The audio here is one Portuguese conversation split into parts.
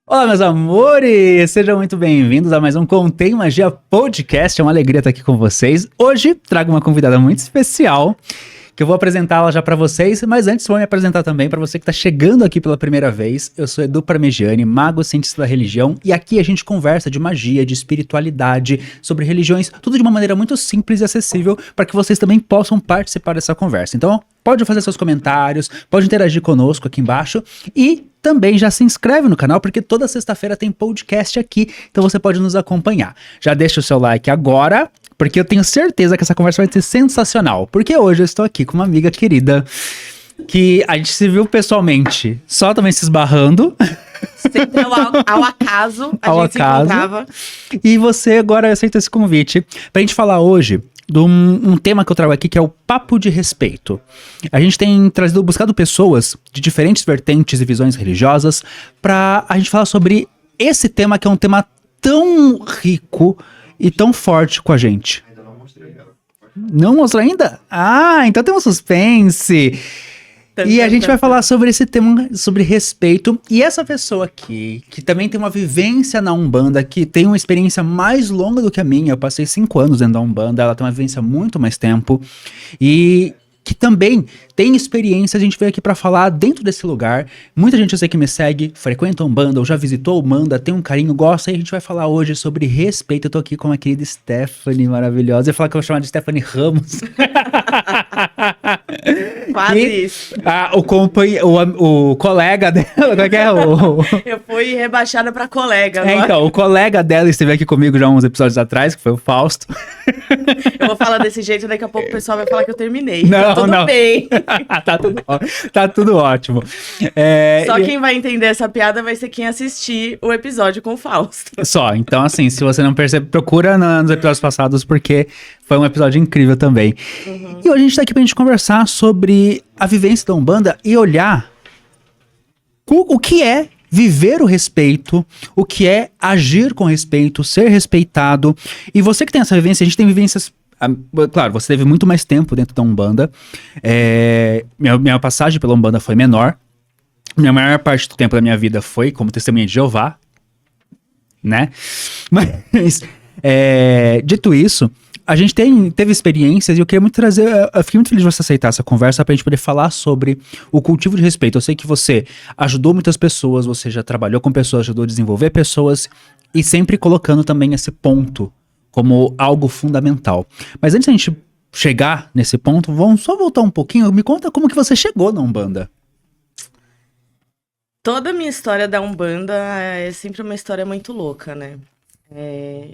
Olá, meus amores! Sejam muito bem-vindos a mais um Contém Magia Podcast. É uma alegria estar aqui com vocês. Hoje trago uma convidada muito especial, que eu vou apresentá-la já pra vocês, mas antes vou me apresentar também pra você que tá chegando aqui pela primeira vez. Eu sou Edu Parmegiani, mago cientista da religião, e aqui a gente conversa de magia, de espiritualidade, sobre religiões, tudo de uma maneira muito simples e acessível para que vocês também possam participar dessa conversa. Então, pode fazer seus comentários, pode interagir conosco aqui embaixo e também já se inscreve no canal, porque toda sexta-feira tem podcast aqui, então você pode nos acompanhar. Já deixa o seu like agora, porque eu tenho certeza que essa conversa vai ser sensacional, porque hoje eu estou aqui com uma amiga querida, que a gente se viu pessoalmente, só também se esbarrando. Sempre ao acaso, a gente se encontrava. E você agora aceita esse convite pra gente falar hoje de um tema que eu trago aqui, que é o papo de respeito. A gente tem buscado pessoas de diferentes vertentes e visões religiosas pra a gente falar sobre esse tema, que é um tema tão rico e tão forte com a gente. Ainda não mostrei ela. Não mostrou ainda? Ah, então tem um suspense. E a gente vai falar sobre esse tema, sobre respeito. E essa pessoa aqui, que também tem uma vivência na Umbanda, que tem uma experiência mais longa do que a minha. Eu passei 5 anos dentro da Umbanda, ela tem uma vivência muito mais tempo. E que também tem experiência, a gente veio aqui pra falar dentro desse lugar. Muita gente eu sei que me segue, frequenta a Umbanda, ou já visitou a Umbanda, tem um carinho, gosta. E a gente vai falar hoje sobre respeito. Eu tô aqui com a querida Stephanie, maravilhosa. Eu ia falar que eu vou chamar de Stephanie Ramos. Quase isso. O colega dela, como é que é? Eu fui rebaixada pra colega agora. Então, o colega dela esteve aqui comigo já uns episódios atrás, que foi o Fausto. Eu vou falar desse jeito, daqui a pouco o pessoal vai falar que eu terminei. Não, tudo não. bem. tá tudo ótimo. Só quem vai entender essa piada vai ser quem assistir o episódio com o Fausto. Só, então assim, se você não percebe, procura nos episódios passados, porque foi um episódio incrível também. Uhum. E hoje a gente tá aqui pra gente conversar sobre a vivência da Umbanda e olhar o que é viver o respeito, o que é agir com respeito, ser respeitado. E você que tem essa vivência, a gente tem vivências. Claro, você teve muito mais tempo dentro da Umbanda. Minha passagem pela Umbanda foi menor. Minha maior parte do tempo da minha vida foi como testemunha de Jeová, né? Mas, dito isso, a gente teve experiências e eu queria muito trazer. Eu fiquei muito feliz de você aceitar essa conversa pra gente poder falar sobre o cultivo de respeito. Eu sei que você ajudou muitas pessoas, você já trabalhou com pessoas, ajudou a desenvolver pessoas e sempre colocando também esse ponto como algo fundamental. Mas antes da gente chegar nesse ponto, vamos só voltar um pouquinho. Me conta como que você chegou na Umbanda. Toda a minha história da Umbanda é sempre uma história muito louca, né?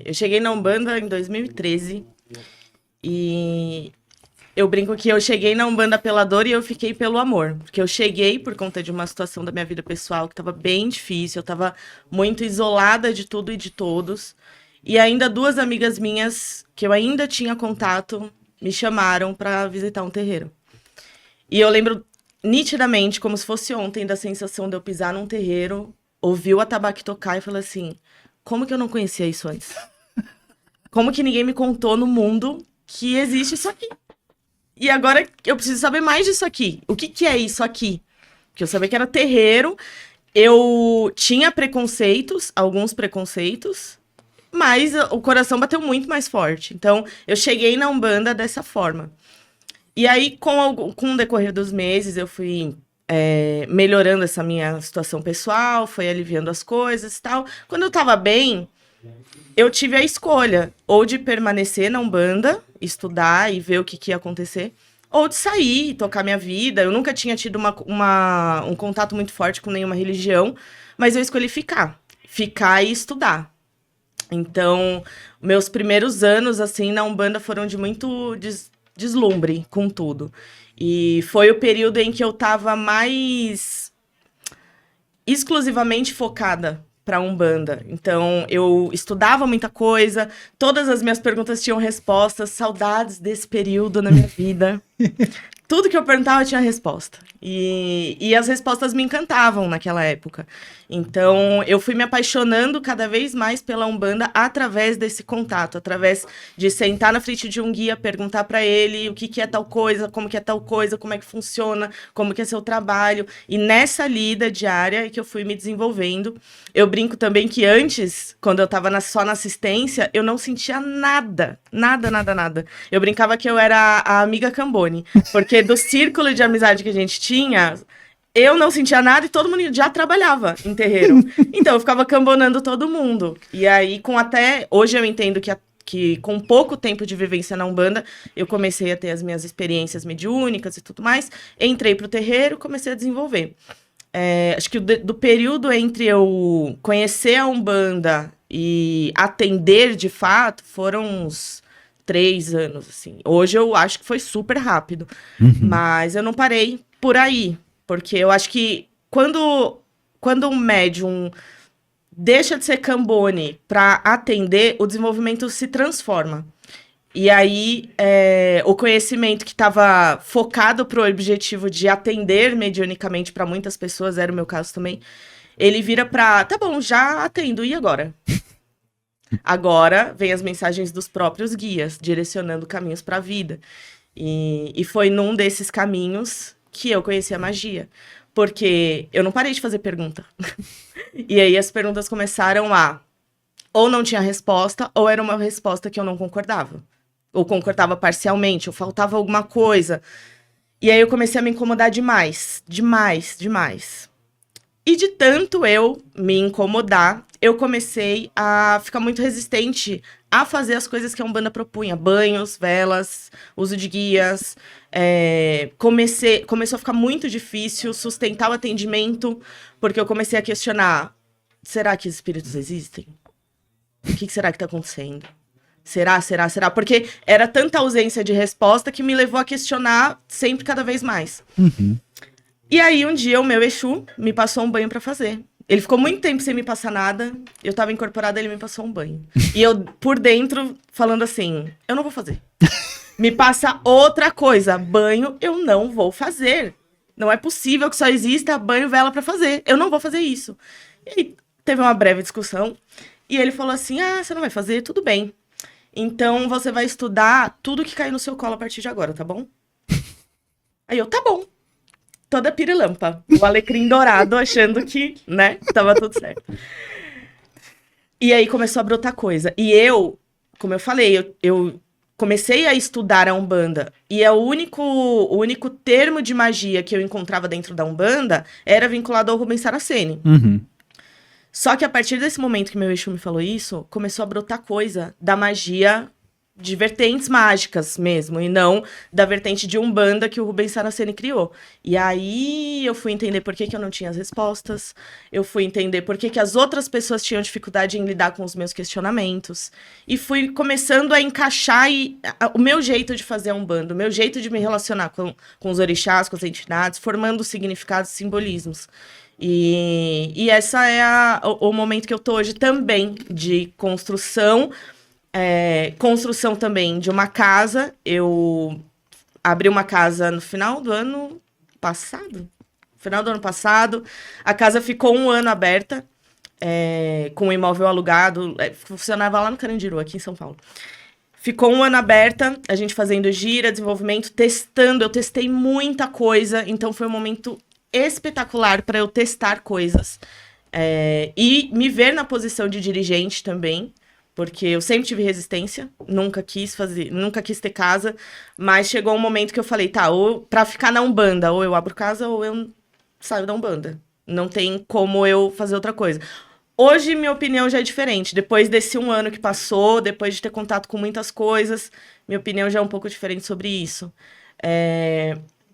Eu cheguei na Umbanda em 2013 e eu brinco que eu cheguei na Umbanda pela dor e eu fiquei pelo amor. Porque eu cheguei por conta de uma situação da minha vida pessoal que estava bem difícil, eu estava muito isolada de tudo e de todos. E ainda 2 amigas minhas, que eu ainda tinha contato, me chamaram para visitar um terreiro. E eu lembro nitidamente, como se fosse ontem, da sensação de eu pisar num terreiro, ouvir o atabaque tocar e falar assim, como que eu não conhecia isso antes? Como que ninguém me contou no mundo que existe isso aqui? E agora eu preciso saber mais disso aqui. O que é isso aqui? Porque eu sabia que era terreiro, eu tinha preconceitos, alguns preconceitos, mas o coração bateu muito mais forte. Então, eu cheguei na Umbanda dessa forma. E aí, com o decorrer dos meses, eu fui melhorando essa minha situação pessoal, foi aliviando as coisas e tal. Quando eu tava bem, eu tive a escolha ou de permanecer na Umbanda, estudar e ver o que ia acontecer, ou de sair, tocar minha vida. Eu nunca tinha tido um contato muito forte com nenhuma religião, mas eu escolhi ficar e estudar. Então, meus primeiros anos, assim, na Umbanda foram de muito deslumbre com tudo. E foi o período em que eu tava mais exclusivamente focada pra Umbanda. Então, eu estudava muita coisa, todas as minhas perguntas tinham respostas, saudades desse período na minha vida. tudo que eu perguntava tinha resposta. E as respostas me encantavam naquela época. Então, eu fui me apaixonando cada vez mais pela Umbanda através desse contato, através de sentar na frente de um guia, perguntar para ele o que é tal coisa, como é que funciona, como que é seu trabalho. E nessa lida diária é que eu fui me desenvolvendo. Eu brinco também que antes, quando eu estava só na assistência, eu não sentia nada. Nada. Eu brincava que eu era a amiga Cambone, porque do círculo de amizade que a gente tinha, eu não sentia nada e todo mundo já trabalhava em terreiro. Então, eu ficava cambonando todo mundo. E aí, hoje eu entendo que com pouco tempo de vivência na Umbanda, eu comecei a ter as minhas experiências mediúnicas e tudo mais. Entrei pro terreiro e comecei a desenvolver. Acho que do período entre eu conhecer a Umbanda e atender de fato, foram uns 3 anos, assim. Hoje eu acho que foi super rápido. Mas eu não parei por aí. Porque eu acho que quando um médium deixa de ser Cambone para atender, o desenvolvimento se transforma. E aí, o conhecimento que estava focado para o objetivo de atender mediunicamente para muitas pessoas, era o meu caso também, ele vira para, tá bom, já atendo, e agora? Agora vem as mensagens dos próprios guias, direcionando caminhos para a vida. E foi num desses caminhos que eu conheci a magia. Porque eu não parei de fazer pergunta. E aí as perguntas começaram ou não tinha resposta, ou era uma resposta que eu não concordava. Ou concordava parcialmente, ou faltava alguma coisa. E aí eu comecei a me incomodar demais. E de tanto eu me incomodar, eu comecei a ficar muito resistente a fazer as coisas que a Umbanda propunha. Banhos, velas, uso de guias. Começou a ficar muito difícil sustentar o atendimento, porque eu comecei a questionar, será que os espíritos existem? O que será que está acontecendo? Será? Porque era tanta ausência de resposta que me levou a questionar sempre cada vez mais. E aí, um dia, o meu Exu me passou um banho pra fazer. Ele ficou muito tempo sem me passar nada. Eu tava incorporada, ele me passou um banho. E eu, por dentro, falando assim, eu não vou fazer. Me passa outra coisa. Banho, eu não vou fazer. Não é possível que só exista banho e vela pra fazer. Eu não vou fazer isso. E aí, teve uma breve discussão. E ele falou assim, você não vai fazer? Tudo bem. Então, você vai estudar tudo que cair no seu colo a partir de agora, tá bom? Aí eu, tá bom. Toda pirilampa. O alecrim dourado, achando que, né, tava tudo certo. E aí começou a brotar coisa. E eu, como eu falei, eu comecei a estudar a Umbanda. E o único termo de magia que eu encontrava dentro da Umbanda era vinculado ao Rubens Saraceni. Só que a partir desse momento que meu Exu me falou isso, começou a brotar coisa da magia de vertentes mágicas mesmo, e não da vertente de Umbanda que o Rubens Saraceni criou. E aí eu fui entender por que eu não tinha as respostas, eu fui entender por que as outras pessoas tinham dificuldade em lidar com os meus questionamentos, e fui começando a encaixar o meu jeito de fazer a Umbanda, o meu jeito de me relacionar com os orixás, com as entidades, formando significados e simbolismos. E essa é o momento que eu tô hoje também, de construção também de uma casa. Eu abri uma casa no final do ano passado. A casa ficou 1 ano aberta, com um imóvel alugado. Funcionava lá no Carandiru, aqui em São Paulo. Ficou 1 ano aberta, a gente fazendo gira, desenvolvimento, testando. Eu testei muita coisa, então foi um momento espetacular para eu testar coisas. E me ver na posição de dirigente também. Porque eu sempre tive resistência, nunca quis ter casa, mas chegou um momento que eu falei, ou pra ficar na Umbanda, ou eu abro casa, ou eu saio da Umbanda. Não tem como eu fazer outra coisa. Hoje, minha opinião já é diferente. Depois desse 1 ano que passou, depois de ter contato com muitas coisas, minha opinião já é um pouco diferente sobre isso.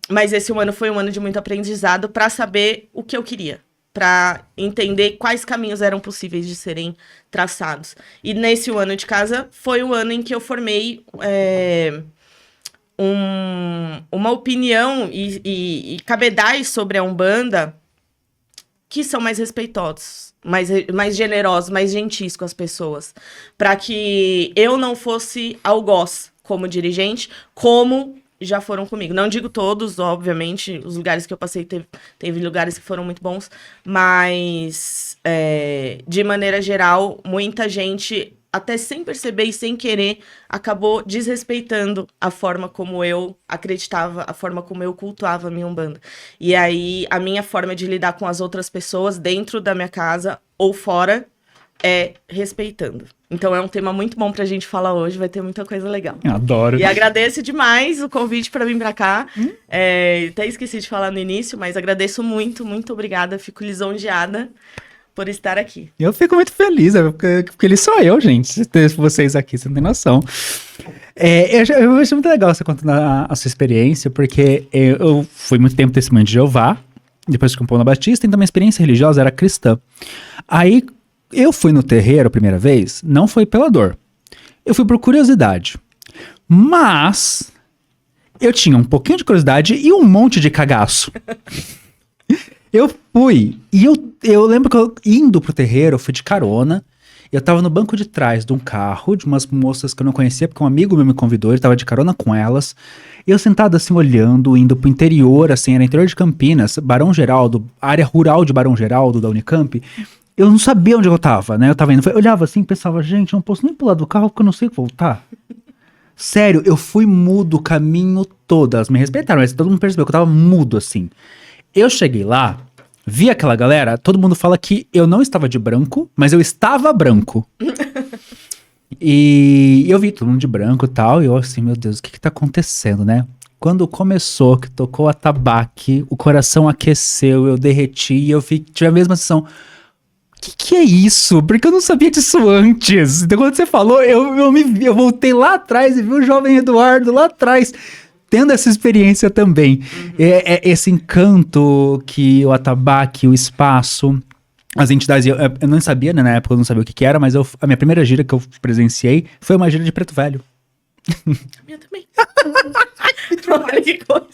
Mas esse 1 ano foi um ano de muito aprendizado para saber o que eu queria, para entender quais caminhos eram possíveis de serem traçados. E nesse 1 ano de casa, foi o ano em que eu formei uma opinião e cabedais sobre a Umbanda que são mais respeitosos, mais generosos, mais gentis com as pessoas. Para que eu não fosse algoz como dirigente, como já foram comigo. Não digo todos, obviamente, os lugares que eu passei teve lugares que foram muito bons, mas de maneira geral, muita gente, até sem perceber e sem querer, acabou desrespeitando a forma como eu acreditava, a forma como eu cultuava a minha Umbanda. E aí, a minha forma de lidar com as outras pessoas dentro da minha casa ou fora é respeitando. Então é um tema muito bom pra gente falar hoje, vai ter muita coisa legal. Eu adoro. E agradeço demais o convite pra vir pra cá. Até esqueci de falar no início, mas agradeço muito, muito obrigada. Fico lisonjeada por estar aqui. Eu fico muito feliz, porque ele sou eu, gente. Ter vocês aqui, você não tem noção. Eu acho muito legal você contando a sua experiência, porque eu fui muito tempo testemunho de Jeová, depois fui com o Paulo Batista, então minha experiência religiosa era cristã. Aí, eu fui no terreiro a primeira vez, não foi pela dor. Eu fui por curiosidade. Mas eu tinha um pouquinho de curiosidade e um monte de cagaço. Eu fui, e eu lembro que eu indo pro terreiro, eu fui de carona, eu tava no banco de trás de um carro, de umas moças que eu não conhecia, porque um amigo meu me convidou, ele tava de carona com elas, e eu sentado assim, olhando, indo pro interior, assim, era interior de Campinas, Barão Geraldo, área rural de Barão Geraldo, da Unicamp. Eu não sabia onde eu tava, né? Eu tava indo, eu olhava assim e pensava, gente, eu não posso nem pular do carro porque eu não sei voltar. Sério, eu fui mudo o caminho todo. Elas me respeitaram, mas todo mundo percebeu que eu tava mudo, assim. Eu cheguei lá, vi aquela galera, todo mundo fala que eu não estava de branco, mas eu estava branco. E eu vi todo mundo de branco e tal, e eu assim, meu Deus, o que tá acontecendo, né? Quando começou, que tocou o atabaque, o coração aqueceu, eu derreti, e eu tive a mesma sensação. Que é isso? Porque eu não sabia disso antes. Então quando você falou, eu voltei lá atrás e vi o jovem Eduardo lá atrás, tendo essa experiência também. Esse encanto que o atabaque, o espaço, as entidades... Eu não sabia, né? Na época eu não sabia o que era, mas a minha primeira gira que eu presenciei foi uma gira de Preto Velho. A minha também. Olha que coisa.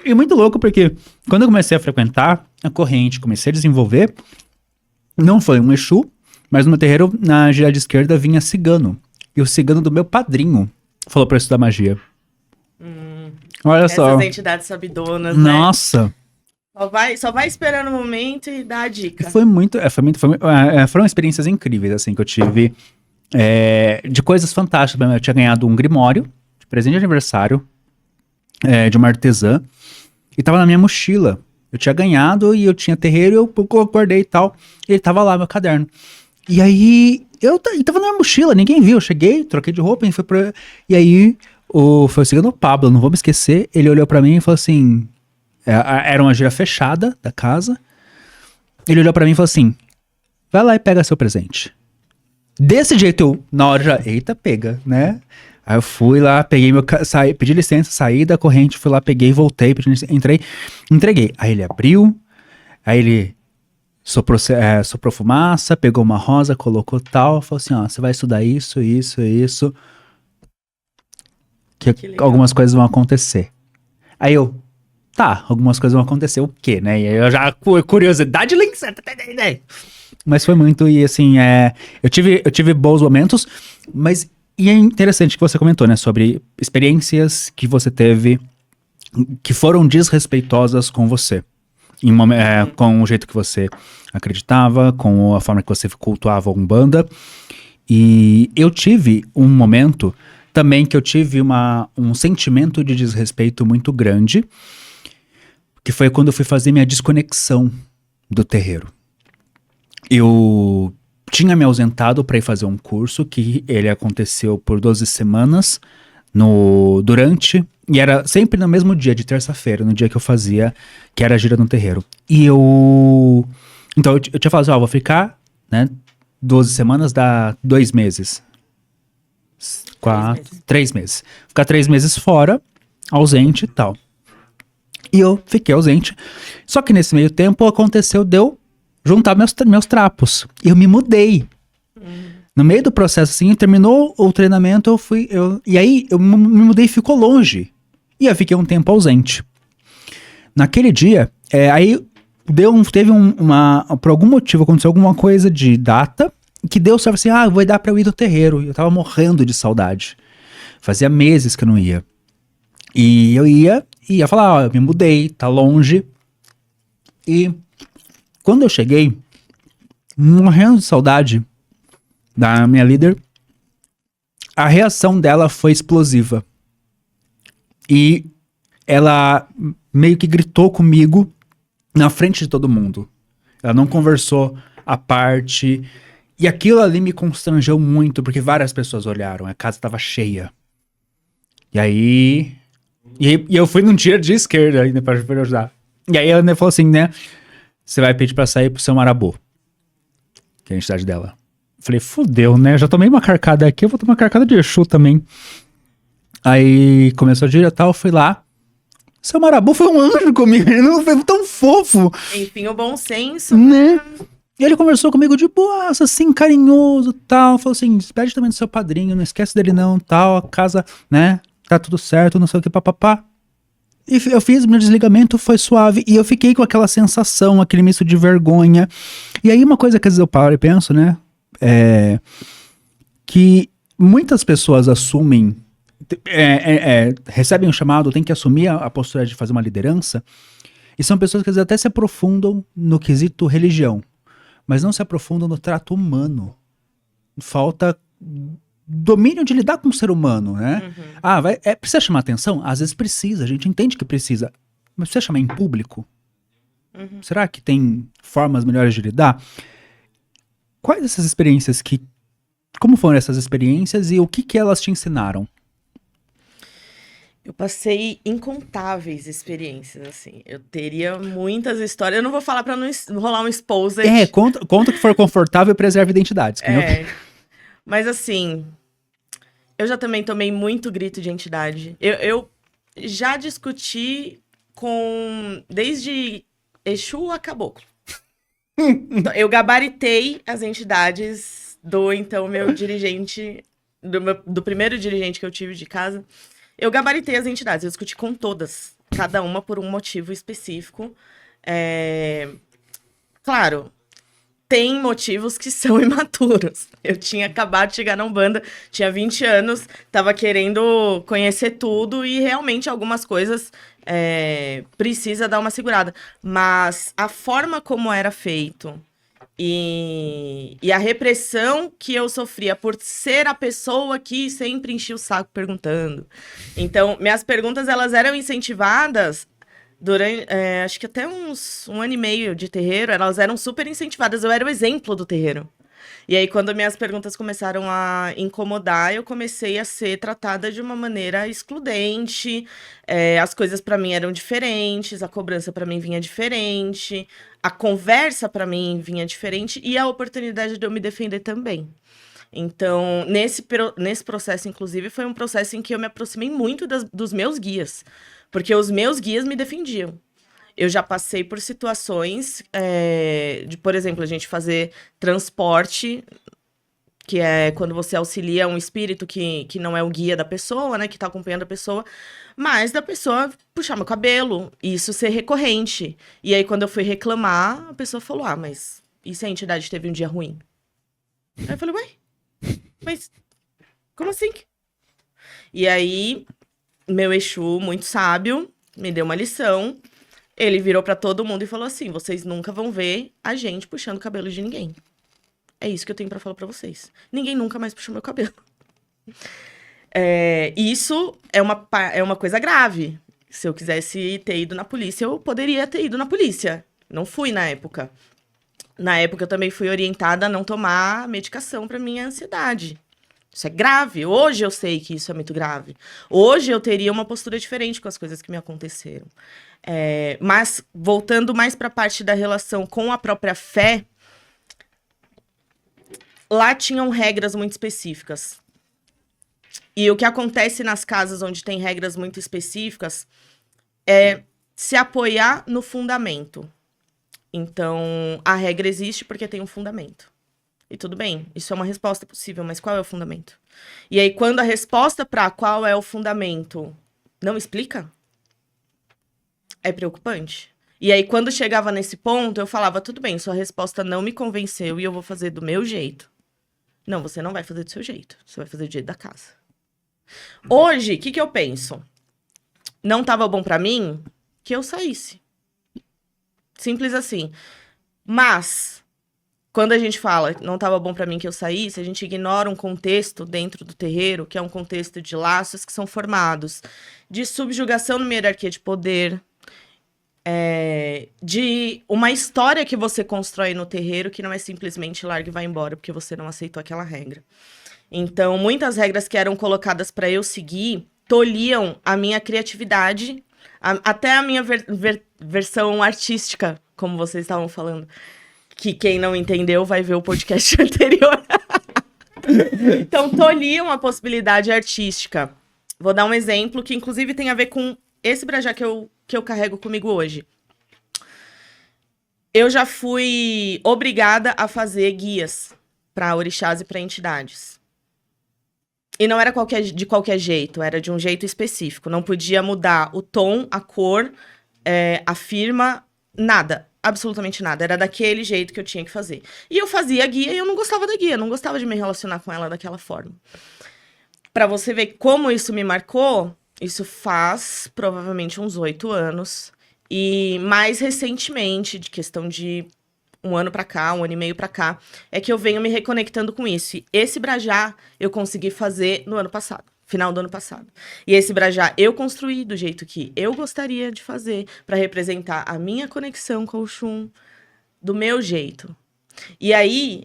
E muito louco, porque quando eu comecei a frequentar a corrente, comecei a desenvolver, não foi um Exu, mas no meu terreiro, na gira de esquerda, vinha cigano. E o cigano do meu padrinho falou pra eu estudar magia. Olha só. Essas entidades sabidonas, Nossa. Né? Só vai esperando o momento e dá a dica. Foi muito, foram experiências incríveis, assim, que eu tive, de coisas fantásticas. Eu tinha ganhado um grimório de presente de aniversário, de uma artesã, e tava na minha mochila. Eu tinha ganhado e eu tinha terreiro, eu acordei e tal, e ele tava lá, meu caderno. E aí, tava na minha mochila, ninguém viu, eu cheguei, troquei de roupa, e aí, foi o cigano Pablo, não vou me esquecer, ele olhou pra mim e falou assim, era uma gira fechada da casa, ele olhou pra mim e falou assim, vai lá e pega seu presente. Desse jeito eu, na hora já, eita, pega, né? Aí eu fui lá, peguei pedi licença, saí da corrente, fui lá, peguei, voltei, entreguei. Aí ele abriu, aí ele soprou fumaça, pegou uma rosa, colocou tal, falou assim, ó, você vai estudar isso, que algumas coisas vão acontecer. Aí eu, tá, algumas coisas vão acontecer, o quê, né? E aí eu já, curiosidade, mas foi muito, e assim, eu tive bons momentos, mas... E é interessante que você comentou, né, sobre experiências que você teve que foram desrespeitosas com você, com o jeito que você acreditava, com a forma que você cultuava a Umbanda. E eu tive um momento também que eu tive um sentimento de desrespeito muito grande, que foi quando eu fui fazer minha desconexão do terreiro. Eu tinha me ausentado para ir fazer um curso que ele aconteceu por 12 semanas e era sempre no mesmo dia, de terça-feira, no dia que eu fazia, que era a gira no terreiro. Então eu tinha falado assim, vou ficar, né, 12 semanas dá 2 meses. 3 meses. Ficar 3 meses fora, ausente e tal. E eu fiquei ausente. Só que nesse meio tempo aconteceu de eu juntar meus trapos. E eu me mudei. No meio do processo, assim, terminou o treinamento, e aí eu me mudei e ficou longe. E eu fiquei um tempo ausente. Naquele dia, aí por algum motivo aconteceu alguma coisa de data, que deu certo assim, vai dar pra eu ir no terreiro. Eu tava morrendo de saudade. Fazia meses que eu não ia. E eu ia falar, ó, eu me mudei, tá longe. E quando eu cheguei, morrendo de saudade da minha líder, a reação dela foi explosiva. E ela meio que gritou comigo na frente de todo mundo. Ela não conversou à parte. E aquilo ali me constrangeu muito, porque várias pessoas olharam. A casa estava cheia. E aí... E eu fui num tiro de esquerda ainda pra ajudar. E aí ela falou assim, né? Você vai pedir pra sair pro seu Marabô. Que é a entidade dela. Falei, fudeu, né? Já tomei uma carcada aqui, eu vou tomar uma carcada de Exu também. Aí começou a dia e tal, fui lá. Seu Marabô foi um anjo comigo, ele não foi tão fofo. Enfim, o bom senso. Né? E ele conversou comigo de boaça, assim, carinhoso tal. Falou assim, despede também do seu padrinho, não esquece dele não, tal. A casa, né, tá tudo certo, não sei o que, papapá. E eu fiz meu desligamento, foi suave. E eu fiquei com aquela sensação, aquele misto de vergonha. E aí uma coisa que às vezes eu paro e penso, né, é que muitas pessoas assumem, recebem um chamado, tem que assumir a postura de fazer uma liderança. E são pessoas que às vezes até se aprofundam no quesito religião, mas não se aprofundam no trato humano. Falta domínio de lidar com o ser humano, né? Precisa chamar atenção? Às vezes precisa, a gente entende que precisa. Mas precisa chamar em público? Será que tem formas melhores de lidar? Quais essas experiências como foram essas experiências e o que elas te ensinaram? Eu passei incontáveis experiências, assim. Eu teria muitas histórias. Eu não vou falar pra não rolar um exposed. Conta o que for confortável e preserve identidades. Mas assim, eu já também tomei muito grito de entidade. Eu já discuti desde Exu a Caboclo. Eu gabaritei as entidades meu dirigente, do primeiro dirigente que eu tive de casa. Eu gabaritei as entidades, eu discuti com todas, cada uma por um motivo específico. Claro, tem motivos que são imaturos. Eu tinha acabado de chegar na Umbanda, tinha 20 anos, tava querendo conhecer tudo e realmente algumas coisas precisa dar uma segurada. Mas a forma como era feito e a repressão que eu sofria por ser a pessoa que sempre enchia o saco perguntando. Então, minhas perguntas, elas eram incentivadas durante, acho que até um ano e meio de terreiro, elas eram super incentivadas. Eu era o exemplo do terreiro. E aí, quando minhas perguntas começaram a incomodar, eu comecei a ser tratada de uma maneira excludente. As coisas para mim eram diferentes, a cobrança para mim vinha diferente, a conversa para mim vinha diferente e a oportunidade de eu me defender também. Então, nesse processo, inclusive, foi um processo em que eu me aproximei muito dos meus guias, porque os meus guias me defendiam. Eu já passei por situações de, por exemplo, a gente fazer transporte, que é quando você auxilia um espírito que não é o guia da pessoa, né? Que tá acompanhando a pessoa, mas da pessoa puxar meu cabelo, e isso ser recorrente. E aí, quando eu fui reclamar, a pessoa falou, mas e se a entidade teve um dia ruim? Aí eu falei, ué, mas como assim? E aí, meu Exu, muito sábio, me deu uma lição. Ele virou pra todo mundo e falou assim, vocês nunca vão ver a gente puxando o cabelo de ninguém. É isso que eu tenho pra falar pra vocês. Ninguém nunca mais puxou meu cabelo. Isso é uma coisa grave. Se eu quisesse ter ido na polícia, eu poderia ter ido na polícia. Não fui na época. Na época, eu também fui orientada a não tomar medicação pra minha ansiedade. Isso é grave. Hoje eu sei que isso é muito grave. Hoje eu teria uma postura diferente com as coisas que me aconteceram. Mas, voltando mais para a parte da relação com a própria fé, lá tinham regras muito específicas. E o que acontece nas casas onde tem regras muito específicas é se apoiar no fundamento. Então, a regra existe porque tem um fundamento. E tudo bem, isso é uma resposta possível, mas qual é o fundamento? E aí, quando a resposta para qual é o fundamento não explica, é preocupante. E aí, quando chegava nesse ponto, eu falava, tudo bem, sua resposta não me convenceu e eu vou fazer do meu jeito. Não, você não vai fazer do seu jeito, você vai fazer do jeito da casa. Hoje, o que eu penso? Não tava bom pra mim, que eu saísse. Simples assim. Mas, quando a gente fala não tava bom pra mim que eu saísse, a gente ignora um contexto dentro do terreiro, que é um contexto de laços que são formados, de subjugação numa hierarquia de poder, de uma história que você constrói no terreiro que não é simplesmente larga e vai embora porque você não aceitou aquela regra. Então, muitas regras que eram colocadas para eu seguir tolhiam a minha criatividade, até a minha versão artística, como vocês estavam falando. Que quem não entendeu vai ver o podcast anterior. Então, tolhiam a possibilidade artística. Vou dar um exemplo que, inclusive, tem a ver com esse brajá que eu carrego comigo hoje. Eu já fui obrigada a fazer guias para orixás e para entidades. E não era de qualquer jeito, era de um jeito específico. Não podia mudar o tom, a cor, a firma, nada. Absolutamente nada. Era daquele jeito que eu tinha que fazer. E eu fazia a guia e eu não gostava da guia. Não gostava de me relacionar com ela daquela forma. Pra você ver como isso me marcou, isso faz provavelmente uns 8 anos. E mais recentemente, de questão de 1 ano pra cá, 1 ano e meio pra cá, é que eu venho me reconectando com isso. E esse brajá eu consegui fazer no ano passado. Final do ano passado. E esse brajá eu construí do jeito que eu gostaria de fazer para representar a minha conexão com o Oxum do meu jeito. E aí,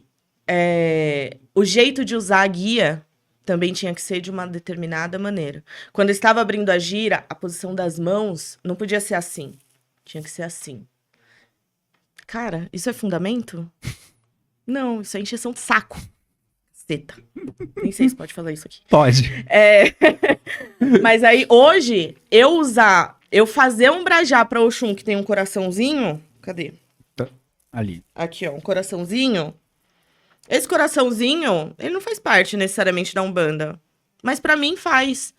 o jeito de usar a guia também tinha que ser de uma determinada maneira. Quando eu estava abrindo a gira, a posição das mãos não podia ser assim. Tinha que ser assim. Cara, isso é fundamento? Não, isso é encheção de saco. Nem sei se pode falar isso aqui. Pode. Mas aí, hoje, eu fazer um brajá pra Oxum que tem um coraçãozinho... Cadê? Ali. Aqui, ó, um coraçãozinho. Esse coraçãozinho, ele não faz parte necessariamente da Umbanda. Mas pra mim faz.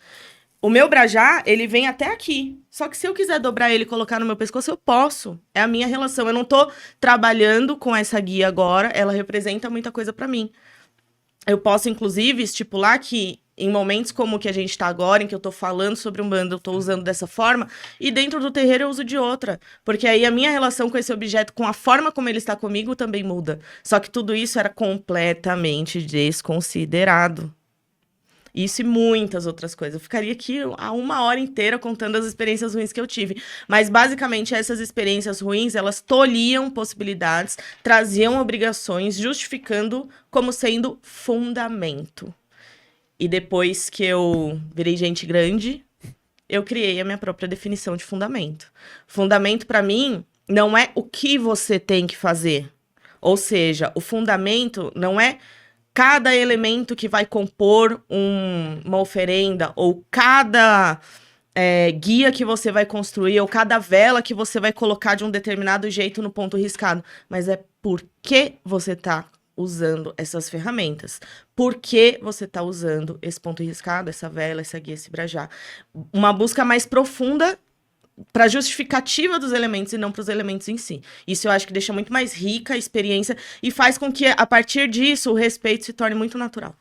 O meu brajá, ele vem até aqui. Só que se eu quiser dobrar ele e colocar no meu pescoço, eu posso. É a minha relação. Eu não tô trabalhando com essa guia agora. Ela representa muita coisa pra mim. Eu posso, inclusive, estipular que em momentos como o que a gente tá agora, em que eu tô falando sobre Umbanda, eu tô usando dessa forma, e dentro do terreiro eu uso de outra. Porque aí a minha relação com esse objeto, com a forma como ele está comigo, também muda. Só que tudo isso era completamente desconsiderado. Isso e muitas outras coisas. Eu ficaria aqui há 1 hora inteira contando as experiências ruins que eu tive. Mas, basicamente, essas experiências ruins, elas tolhiam possibilidades, traziam obrigações, justificando como sendo fundamento. E depois que eu virei gente grande, eu criei a minha própria definição de fundamento. Fundamento, para mim, não é o que você tem que fazer. Ou seja, o fundamento não é cada elemento que vai compor uma oferenda, ou cada guia que você vai construir, ou cada vela que você vai colocar de um determinado jeito no ponto riscado. Mas é por que você está usando essas ferramentas. Por que você está usando esse ponto riscado, essa vela, essa guia, esse brajá? Uma busca mais profunda para justificativa dos elementos e não para os elementos em si. Isso eu acho que deixa muito mais rica a experiência e faz com que, a partir disso, o respeito se torne muito natural.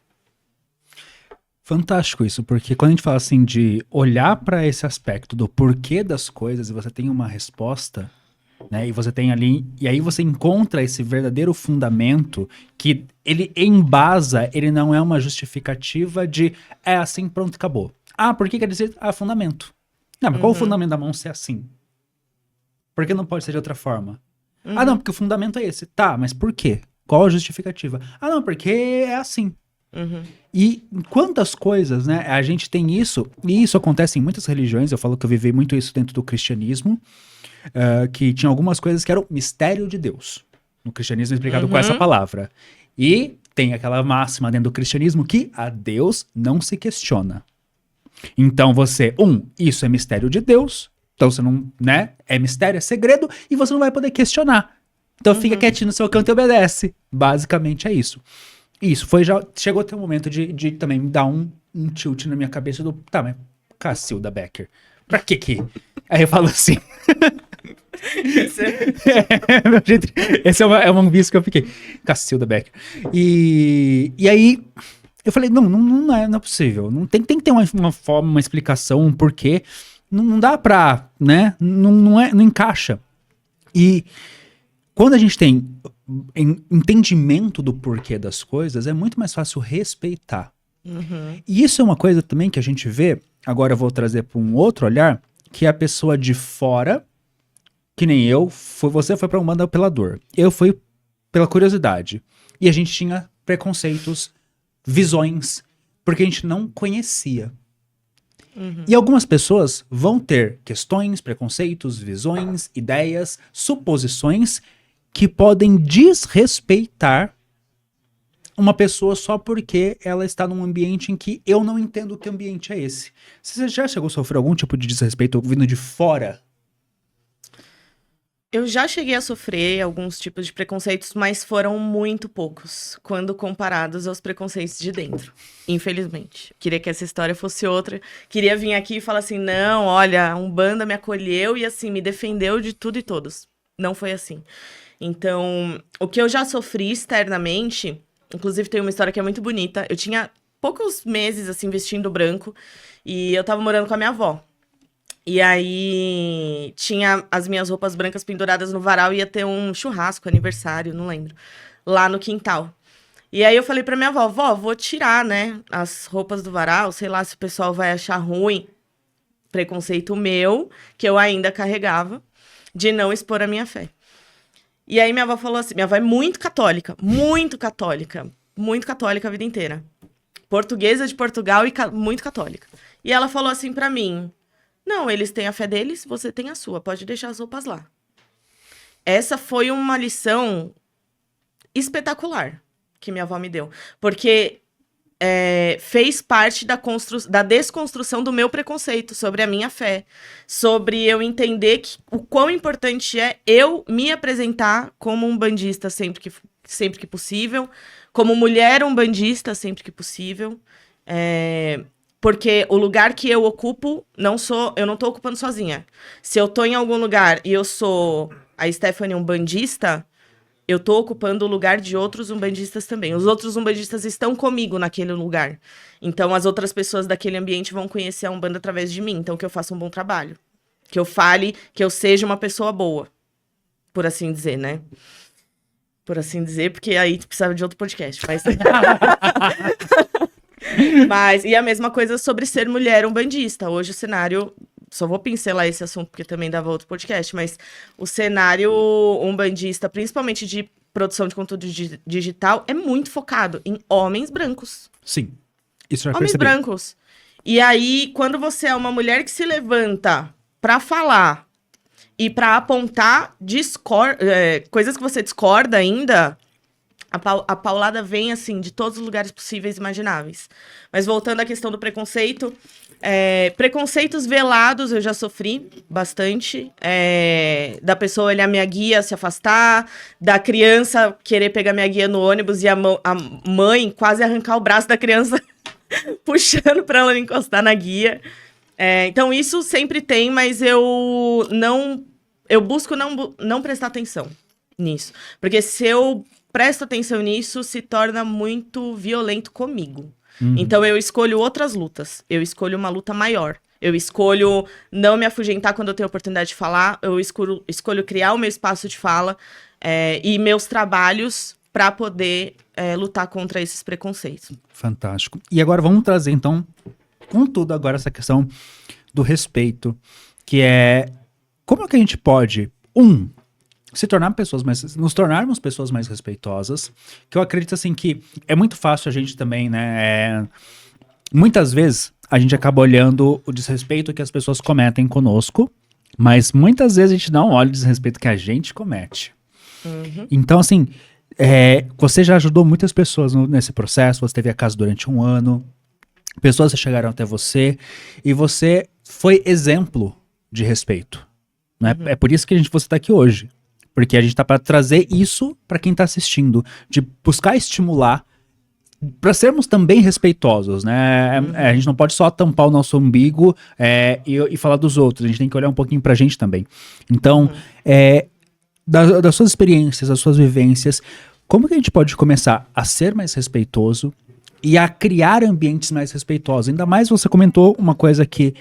Fantástico isso, porque quando a gente fala assim de olhar para esse aspecto do porquê das coisas e você tem uma resposta, né, e você tem ali, e aí você encontra esse verdadeiro fundamento que ele embasa, ele não é uma justificativa de é assim, pronto, acabou. Ah, por que quer dizer? Ah, fundamento. Não, mas qual o fundamento da mão ser assim? Por que não pode ser de outra forma? Ah, não, porque o fundamento é esse. Tá, mas por quê? Qual a justificativa? Ah, não, porque é assim. E em quantas coisas, né, a gente tem isso, e isso acontece em muitas religiões, eu falo que eu vivi muito isso dentro do cristianismo, que tinha algumas coisas que eram mistério de Deus. No cristianismo explicado com essa palavra. E tem aquela máxima dentro do cristianismo que a Deus não se questiona. Então você, isso é mistério de Deus, então você não, né, é mistério, é segredo, e você não vai poder questionar. Então fica quietinho no seu canto e obedece. Basicamente é isso. Isso, chegou até o momento de também dar um tilt na minha cabeça do, tá, mas Cacilda Becker, pra que? Aí eu falo assim... esse é um vício que eu fiquei. Cacilda Becker. E aí... Eu falei, não é possível. Não tem que ter uma forma, uma explicação, um porquê. Não dá pra, né? Não encaixa. E quando a gente tem entendimento do porquê das coisas, é muito mais fácil respeitar. E isso é uma coisa também que a gente vê, agora eu vou trazer para um outro olhar, que é a pessoa de fora, que nem eu, você foi para um banda pela dor, eu fui pela curiosidade. E a gente tinha preconceitos, visões, porque a gente não conhecia. E algumas pessoas vão ter questões, preconceitos, visões, ideias, suposições que podem desrespeitar uma pessoa só porque ela está num ambiente em que eu não entendo que ambiente é esse. Você já chegou a sofrer algum tipo de desrespeito vindo de fora? Eu já cheguei a sofrer alguns tipos de preconceitos, mas foram muito poucos, quando comparados aos preconceitos de dentro, infelizmente. Queria que essa história fosse outra. Queria vir aqui e falar assim, não, olha, a Umbanda me acolheu e assim, me defendeu de tudo e todos. Não foi assim. Então, o que eu já sofri externamente, inclusive tem uma história que é muito bonita. Eu tinha poucos meses, assim, vestindo branco, e eu tava morando com a minha avó. E aí, tinha as minhas roupas brancas penduradas no varal, ia ter um churrasco, aniversário, não lembro, lá no quintal. E aí eu falei pra minha avó, vó, vou tirar, né, as roupas do varal, sei lá se o pessoal vai achar ruim. Preconceito meu, que eu ainda carregava, de não expor a minha fé. E aí minha avó falou assim, minha avó é muito católica a vida inteira. Portuguesa de Portugal e muito católica. E ela falou assim pra mim, não, eles têm a fé deles, você tem a sua, pode deixar as roupas lá. Essa foi uma lição espetacular que minha avó me deu. Porque fez parte da desconstrução do meu preconceito sobre a minha fé. Sobre eu entender o quão importante é eu me apresentar como um bandista sempre que possível. Como mulher umbandista sempre que possível. Porque o lugar que eu ocupo, eu não tô ocupando sozinha. Se eu tô em algum lugar e eu sou a Stephanie umbandista, eu tô ocupando o lugar de outros umbandistas também. Os outros umbandistas estão comigo naquele lugar. Então, as outras pessoas daquele ambiente vão conhecer a Umbanda através de mim. Então, que eu faça um bom trabalho. Que eu fale, que eu seja uma pessoa boa. Por assim dizer, né? Por assim dizer, porque aí precisava de outro podcast. E a mesma coisa sobre ser mulher umbandista. Hoje o cenário... Só vou pincelar esse assunto, porque também dava outro podcast, mas o cenário umbandista, principalmente de produção de conteúdo digital, é muito focado em homens brancos. Sim, isso já Homens percebi. brancos. E aí, quando você é uma mulher que se levanta pra falar e pra apontar coisas que você discorda ainda, a paulada vem, assim, de todos os lugares possíveis e imagináveis. Mas voltando à questão do preconceito... preconceitos velados eu já sofri bastante. Da pessoa olhar minha guia, se afastar. Da criança querer pegar minha guia no ônibus e a mãe quase arrancar o braço da criança puxando pra ela encostar na guia. Então isso sempre tem, mas eu busco não prestar atenção nisso. Porque se eu presto atenção nisso, se torna muito violento comigo. Então eu escolho outras lutas, eu escolho uma luta maior, eu escolho não me afugentar quando eu tenho a oportunidade de falar, eu escolho criar o meu espaço de fala e meus trabalhos para poder lutar contra esses preconceitos. Fantástico. E agora vamos trazer então, com tudo agora essa questão do respeito, que é como é que a gente pode, nos tornarmos pessoas mais respeitosas, que eu acredito assim que é muito fácil a gente também, né, muitas vezes a gente acaba olhando o desrespeito que as pessoas cometem conosco, mas muitas vezes a gente não olha o desrespeito que a gente comete. Então assim, você já ajudou muitas pessoas nesse processo, você teve a casa durante 1 ano, pessoas chegaram até você, e você foi exemplo de respeito, né? É por isso que você está aqui hoje. Porque a gente tá para trazer isso para quem tá assistindo, de buscar estimular para sermos também respeitosos, né? A gente não pode só tampar o nosso umbigo e falar dos outros, a gente tem que olhar um pouquinho pra gente também. Então, das suas experiências, das suas vivências, como que a gente pode começar a ser mais respeitoso e a criar ambientes mais respeitosos. Ainda mais você comentou uma coisa que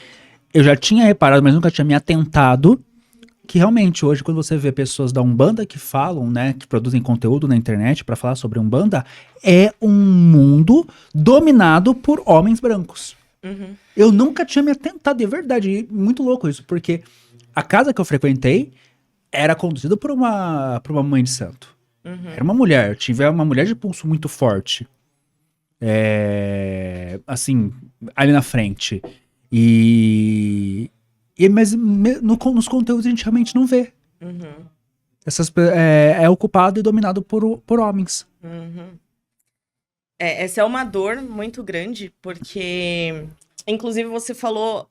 eu já tinha reparado, mas nunca tinha me atentado, que realmente hoje, quando você vê pessoas da Umbanda que falam, né, que produzem conteúdo na internet para falar sobre Umbanda, é um mundo dominado por homens brancos. Uhum. Eu nunca tinha me atentado, é verdade, e muito louco isso, porque a casa que eu frequentei era conduzida por uma mãe de santo. Era uma mulher, tive uma mulher de pulso muito forte. Assim, ali na frente. Mas nos conteúdos a gente realmente não vê. Uhum. É ocupado e dominado por homens. Uhum. Essa é uma dor muito grande, porque, inclusive, você falou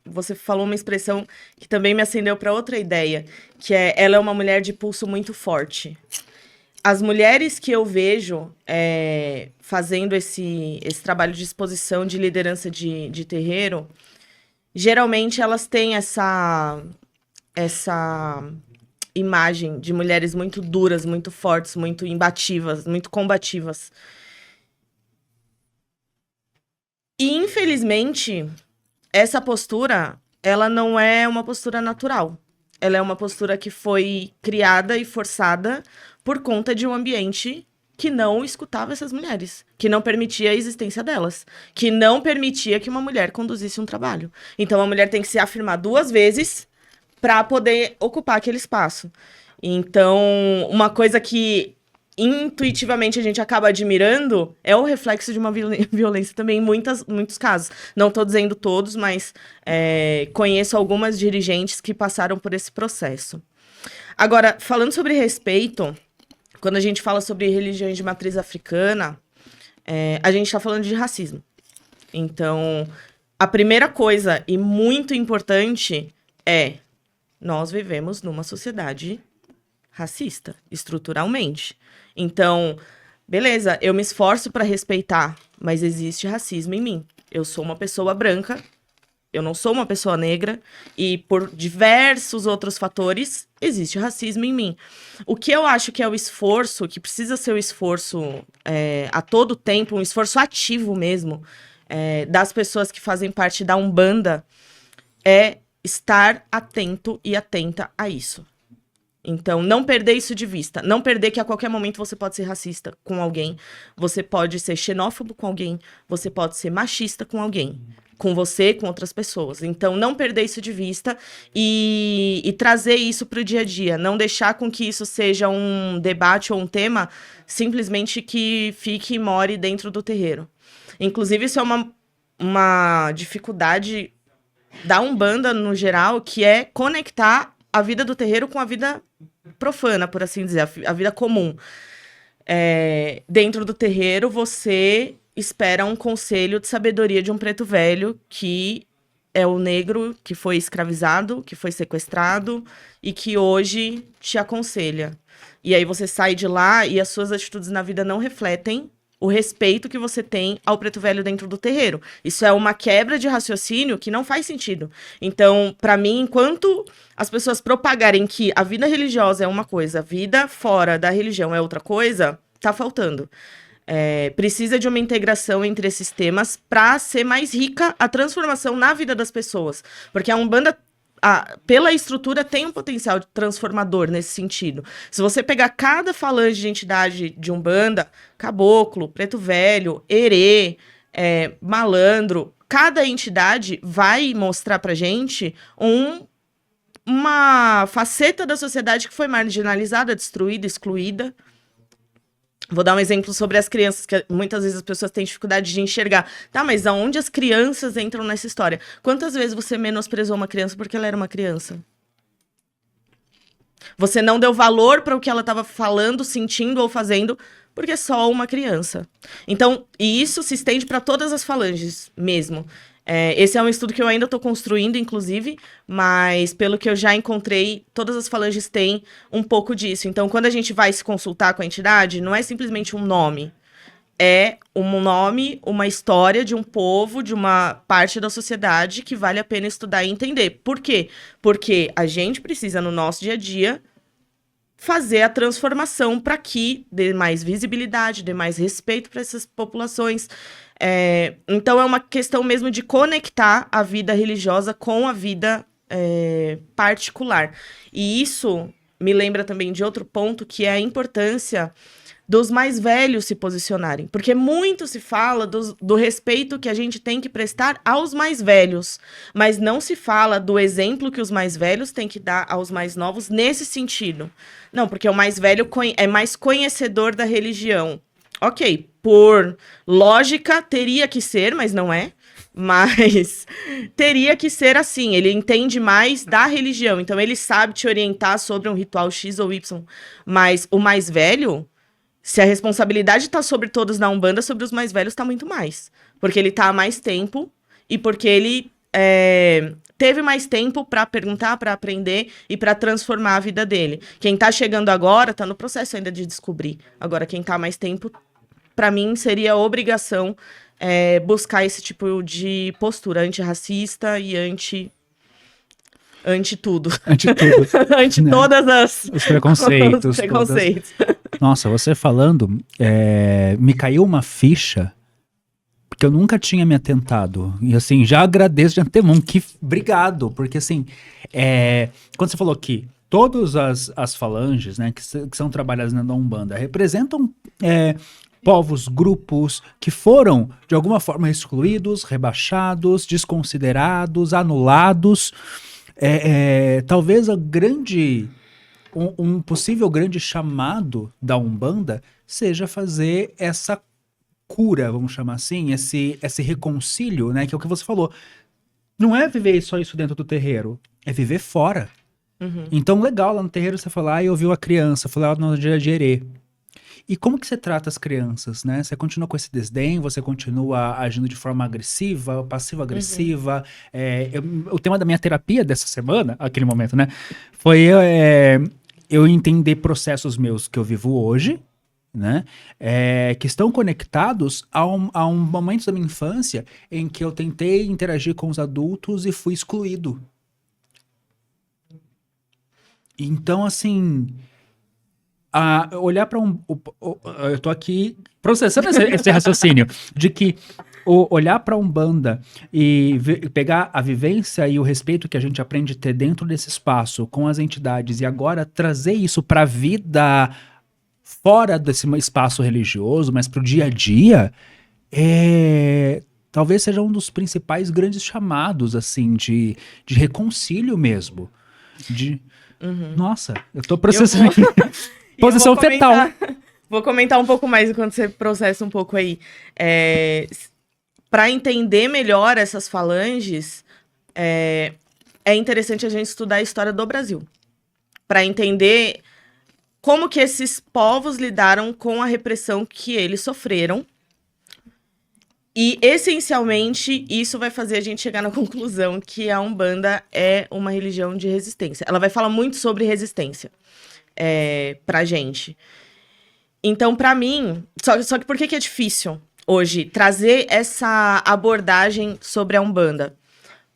você falou uma expressão que também me acendeu para outra ideia, que ela é uma mulher de pulso muito forte. As mulheres que eu vejo fazendo esse trabalho de exposição, de liderança de terreiro, geralmente elas têm essa imagem de mulheres muito duras, muito fortes, muito imbativas, muito combativas. E, infelizmente, essa postura, ela não é uma postura natural. Ela é uma postura que foi criada e forçada por conta de um ambiente que não escutava essas mulheres, que não permitia a existência delas, que não permitia que uma mulher conduzisse um trabalho. Então, a mulher tem que se afirmar 2 vezes para poder ocupar aquele espaço. Então, uma coisa que intuitivamente a gente acaba admirando é o reflexo de uma violência também em muitos casos. Não estou dizendo todos, mas conheço algumas dirigentes que passaram por esse processo. Agora, falando sobre respeito, quando a gente fala sobre religiões de matriz africana, a gente está falando de racismo. Então, a primeira coisa e muito importante nós vivemos numa sociedade racista, estruturalmente. Então, beleza, eu me esforço para respeitar, mas existe racismo em mim. Eu sou uma pessoa branca, eu não sou uma pessoa negra, e por diversos outros fatores, existe racismo em mim. O que eu acho que é o esforço, que precisa ser o esforço a todo tempo, um esforço ativo mesmo, das pessoas que fazem parte da Umbanda, é estar atento e atenta a isso. Então, não perder isso de vista. Não perder que a qualquer momento você pode ser racista com alguém, você pode ser xenófobo com alguém, você pode ser machista com alguém, com você, com outras pessoas. Então, não perder isso de vista e trazer isso para o dia a dia. Não deixar com que isso seja um debate ou um tema simplesmente que fique e more dentro do terreiro. Inclusive, isso é uma dificuldade da Umbanda, no geral, que é conectar a vida do terreiro com a vida profana, por assim dizer, a vida comum. Dentro do terreiro, você espera um conselho de sabedoria de um preto velho, que é o negro que foi escravizado, que foi sequestrado e que hoje te aconselha. E aí você sai de lá e as suas atitudes na vida não refletem o respeito que você tem ao preto velho dentro do terreiro. Isso é uma quebra de raciocínio que não faz sentido. Então, para mim, enquanto as pessoas propagarem que a vida religiosa é uma coisa, a vida fora da religião é outra coisa, tá faltando. Precisa de uma integração entre esses temas para ser mais rica a transformação na vida das pessoas. Porque a Umbanda, pela estrutura, tem um potencial transformador nesse sentido. Se você pegar cada falange de entidade de Umbanda, caboclo, preto velho, herê, malandro, cada entidade vai mostrar pra gente uma faceta da sociedade que foi marginalizada, destruída, excluída. Vou dar um exemplo sobre as crianças, que muitas vezes as pessoas têm dificuldade de enxergar. Tá, mas aonde as crianças entram nessa história? Quantas vezes você menosprezou uma criança porque ela era uma criança? Você não deu valor para o que ela estava falando, sentindo ou fazendo, porque é só uma criança. Então, e isso se estende para todas as falanges mesmo. Esse é um estudo que eu ainda estou construindo, inclusive, mas pelo que eu já encontrei, todas as falanges têm um pouco disso. Então, quando a gente vai se consultar com a entidade, não é simplesmente um nome. É um nome, uma história de um povo, de uma parte da sociedade que vale a pena estudar e entender. Por quê? Porque a gente precisa, no nosso dia a dia, fazer a transformação para que dê mais visibilidade, dê mais respeito para essas populações. Então, é uma questão mesmo de conectar a vida religiosa com a vida particular. E isso me lembra também de outro ponto, que é a importância dos mais velhos se posicionarem. Porque muito se fala do respeito que a gente tem que prestar aos mais velhos, mas não se fala do exemplo que os mais velhos têm que dar aos mais novos nesse sentido. Não, porque o mais velho é mais conhecedor da religião. Ok, por lógica teria que ser, mas não é. Mas teria que ser assim, ele entende mais da religião, então ele sabe te orientar sobre um ritual X ou Y. Mas o mais velho, se a responsabilidade está sobre todos na Umbanda, sobre os mais velhos está muito mais. Porque ele está há mais tempo e porque ele teve mais tempo para perguntar, para aprender e para transformar a vida dele. Quem está chegando agora está no processo ainda de descobrir. Agora, quem está há mais tempo, para mim, seria obrigação buscar esse tipo de postura antirracista e anti tudo. Anti tudo. Anti né? todas os preconceitos. os preconceitos. Nossa, você falando, me caiu uma ficha que eu nunca tinha me atentado. E assim, já agradeço de antemão, obrigado, porque assim, quando você falou que todas as falanges, né, que são trabalhadas na Umbanda, representam povos, grupos que foram, de alguma forma, excluídos, rebaixados, desconsiderados, anulados. Talvez um possível grande chamado da Umbanda seja fazer essa cura, vamos chamar assim, esse reconcílio, né, que é o que você falou. Não é viver só isso dentro do terreiro, é viver fora. Uhum. Então, legal, lá no terreiro você falar, eu ouvi a criança, foi lá no dia de Herê. E como que você trata as crianças, né? Você continua com esse desdém, você continua agindo de forma agressiva, passiva-agressiva. O tema da minha terapia dessa semana, aquele momento, né? Foi eu entender processos meus que eu vivo hoje, né? Que estão conectados a um momento da minha infância em que eu tentei interagir com os adultos e fui excluído. Então, assim... olhar para eu tô aqui processando esse raciocínio de que olhar para Umbanda e pegar a vivência e o respeito que a gente aprende a ter dentro desse espaço com as entidades e agora trazer isso para a vida fora desse espaço religioso, mas para o dia a dia, talvez seja um dos principais grandes chamados assim de reconcílio mesmo. Nossa, eu tô processando aqui. Posição fetal. Vou comentar um pouco mais enquanto você processa um pouco aí. Para entender melhor essas falanges, é interessante a gente estudar a história do Brasil. Para entender como que esses povos lidaram com a repressão que eles sofreram. E, essencialmente, isso vai fazer a gente chegar na conclusão que a Umbanda é uma religião de resistência. Ela vai falar muito sobre resistência. Pra gente. Então, pra mim... Só que por que é difícil hoje trazer essa abordagem sobre a Umbanda?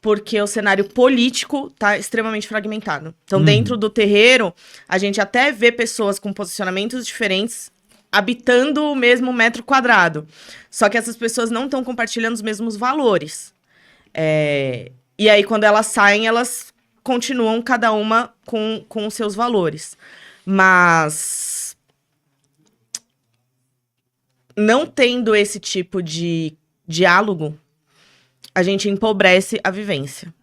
Porque o cenário político tá extremamente fragmentado. Então, dentro do terreiro, a gente até vê pessoas com posicionamentos diferentes habitando o mesmo metro quadrado. Só que essas pessoas não estão compartilhando os mesmos valores. E aí, quando elas saem, elas continuam cada uma com os seus valores. Mas não tendo esse tipo de diálogo, a gente empobrece a vivência.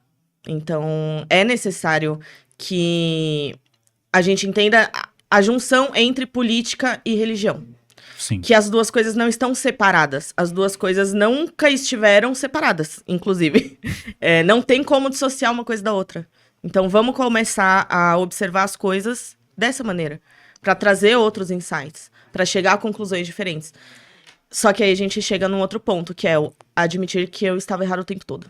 Então, é necessário que a gente entenda a junção entre política e religião. Sim. Que as duas coisas não estão separadas. As duas coisas nunca estiveram separadas, inclusive. Não tem como dissociar uma coisa da outra. Então, vamos começar a observar as coisas dessa maneira, para trazer outros insights, para chegar a conclusões diferentes. Só que aí a gente chega num outro ponto, que é o admitir que eu estava errado o tempo todo.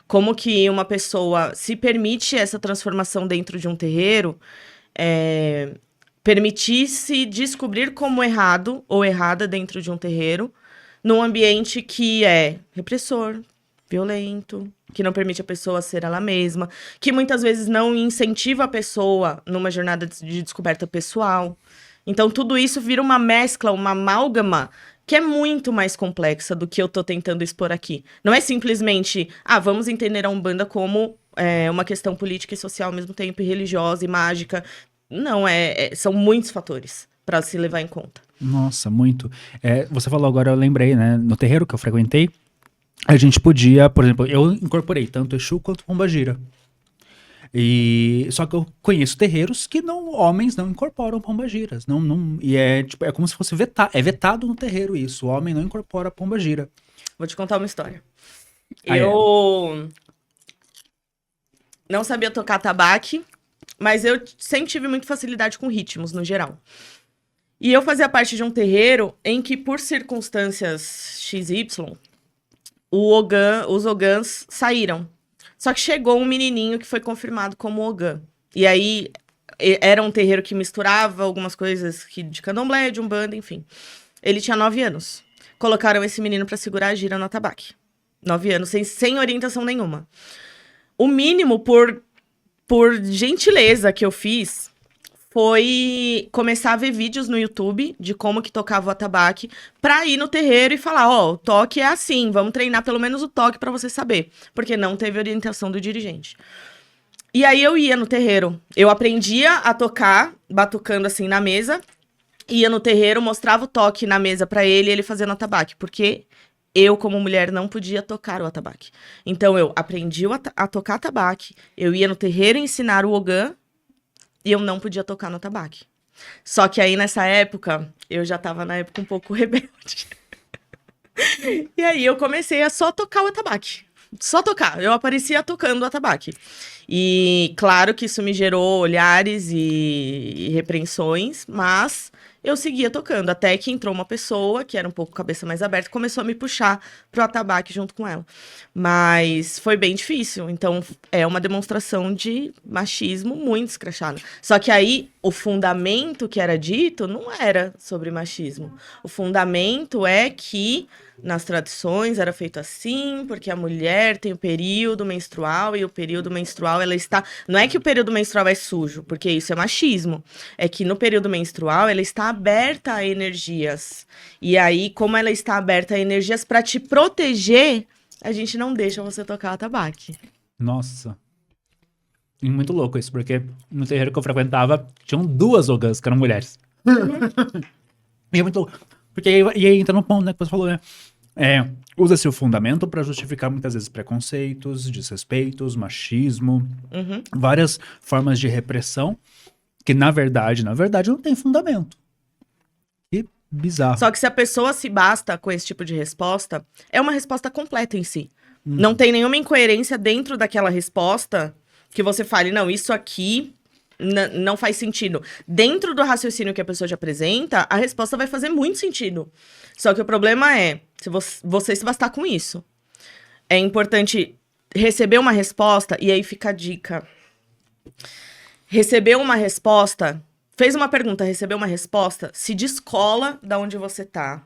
Como que uma pessoa se permite essa transformação dentro de um terreiro, permitir-se descobrir como errado ou errada dentro de um terreiro, num ambiente que é repressor, violento, que não permite a pessoa ser ela mesma, que muitas vezes não incentiva a pessoa numa jornada de descoberta pessoal. Então, tudo isso vira uma mescla, uma amálgama, que é muito mais complexa do que eu tô tentando expor aqui. Não é simplesmente, vamos entender a Umbanda como uma questão política e social ao mesmo tempo, e religiosa e mágica. Não, são muitos fatores para se levar em conta. Nossa, muito. Você falou agora, eu lembrei, né? No terreiro que eu frequentei, a gente podia, por exemplo, eu incorporei tanto Exu quanto Pombagira. Só que eu conheço terreiros que homens não incorporam pombagiras. É como se fosse vetado no terreiro isso. O homem não incorpora pombagira. Vou te contar uma história. Eu não sabia tocar atabaque, mas eu sempre tive muita facilidade com ritmos, no geral. E eu fazia parte de um terreiro em que, por circunstâncias XY, os ogãs saíram. Só que chegou um menininho que foi confirmado como ogã. E aí, era um terreiro que misturava algumas coisas de candomblé, de umbanda, enfim. Ele tinha 9 anos. Colocaram esse menino pra segurar a gira no atabaque. 9 anos, sem orientação nenhuma. O mínimo, por gentileza que eu fiz, foi começar a ver vídeos no YouTube de como que tocava o atabaque pra ir no terreiro e falar, o toque é assim, vamos treinar pelo menos o toque pra você saber. Porque não teve orientação do dirigente. E aí eu ia no terreiro. Eu aprendia a tocar, batucando assim na mesa. Ia no terreiro, mostrava o toque na mesa pra ele e ele fazia no atabaque. Porque eu, como mulher, não podia tocar o atabaque. Então eu aprendi a tocar atabaque. Eu ia no terreiro ensinar o ogã. E eu não podia tocar no atabaque. Só que aí, nessa época, eu já tava na época um pouco rebelde. E aí, eu comecei a só tocar o atabaque. Só tocar. Eu aparecia tocando o atabaque. E, claro que isso me gerou olhares e repreensões, mas eu seguia tocando. Até que entrou uma pessoa, que era um pouco cabeça mais aberta, começou a me puxar pro atabaque junto com ela. Mas foi bem difícil. Então, é uma demonstração de machismo muito escrachado. Só que aí, o fundamento que era dito não era sobre machismo. O fundamento é que nas tradições era feito assim, porque a mulher tem o período menstrual e o período menstrual ela está... Não é que o período menstrual é sujo, porque isso é machismo. É que no período menstrual ela está aberta a energias. E aí, como ela está aberta a energias para te proteger, a gente não deixa você tocar atabaque. Nossa. E muito louco isso, porque no terreiro que eu frequentava, tinham 2 ogãs que eram mulheres. E é muito louco. Porque aí entra no ponto, né, que você falou, né? Usa-se o fundamento para justificar muitas vezes preconceitos, desrespeitos, machismo, várias formas de repressão que na verdade não tem fundamento. Que bizarro. Só que se a pessoa se basta com esse tipo de resposta, é uma resposta completa em si. Não tem nenhuma incoerência dentro daquela resposta que você fale, não, isso aqui não faz sentido. Dentro do raciocínio que a pessoa te apresenta, a resposta vai fazer muito sentido. Só que o problema é, se você se bastar com isso. É importante receber uma resposta, e aí fica a dica. Receber uma resposta, fez uma pergunta, recebeu uma resposta, se descola da onde você tá.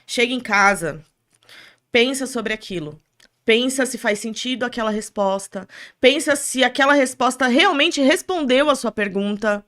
Chega em casa, pensa sobre aquilo. Pensa se faz sentido aquela resposta. Pensa se aquela resposta realmente respondeu a sua pergunta.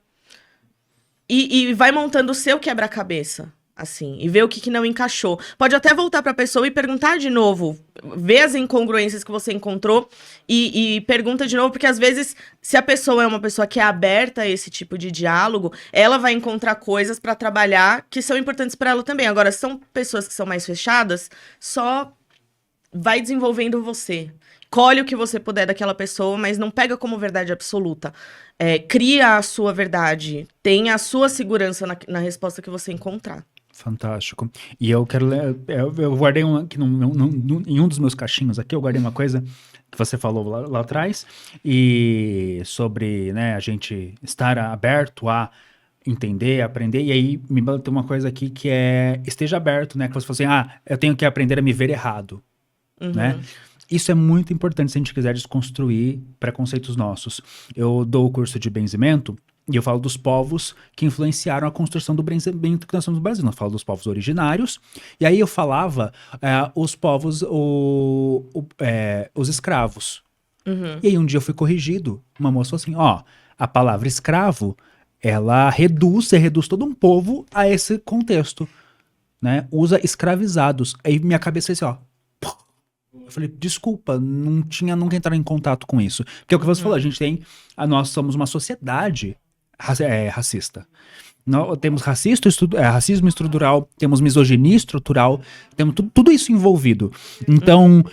E vai montando o seu quebra-cabeça, assim. E ver o que não encaixou. Pode até voltar para a pessoa e perguntar de novo. Ver as incongruências que você encontrou e pergunta de novo. Porque às vezes, se a pessoa é uma pessoa que é aberta a esse tipo de diálogo, ela vai encontrar coisas para trabalhar que são importantes para ela também. Agora, são pessoas que são mais fechadas, só... vai desenvolvendo você. Colhe o que você puder daquela pessoa, mas não pega como verdade absoluta. Cria a sua verdade. Tenha a sua segurança na resposta que você encontrar. Fantástico. E eu quero ler... Eu guardei aqui em um dos meus cachinhos aqui, eu guardei uma coisa que você falou lá atrás, e sobre, né, a gente estar aberto a entender, aprender, e aí me bateu uma coisa aqui que é esteja aberto, né? Que você falou assim, eu tenho que aprender a me ver errado. Né? Isso é muito importante se a gente quiser desconstruir preconceitos nossos. Eu dou o curso de benzimento E eu falo dos povos que influenciaram a construção do pensamento que nós somos no Brasil. Eu falo dos povos originários. E aí eu falava os povos, os escravos. E aí um dia eu fui corrigido. Uma moça falou assim, ó, a palavra escravo, ela reduz todo um povo a esse contexto, né? Usa escravizados. Aí minha cabeça fez assim, ó. Eu falei, desculpa, não tinha nunca entrado em contato com isso. Porque é o que você falou, nós somos uma sociedade racista. Nós temos racismo estrutural, temos misoginia estrutural, temos tudo isso envolvido. Então,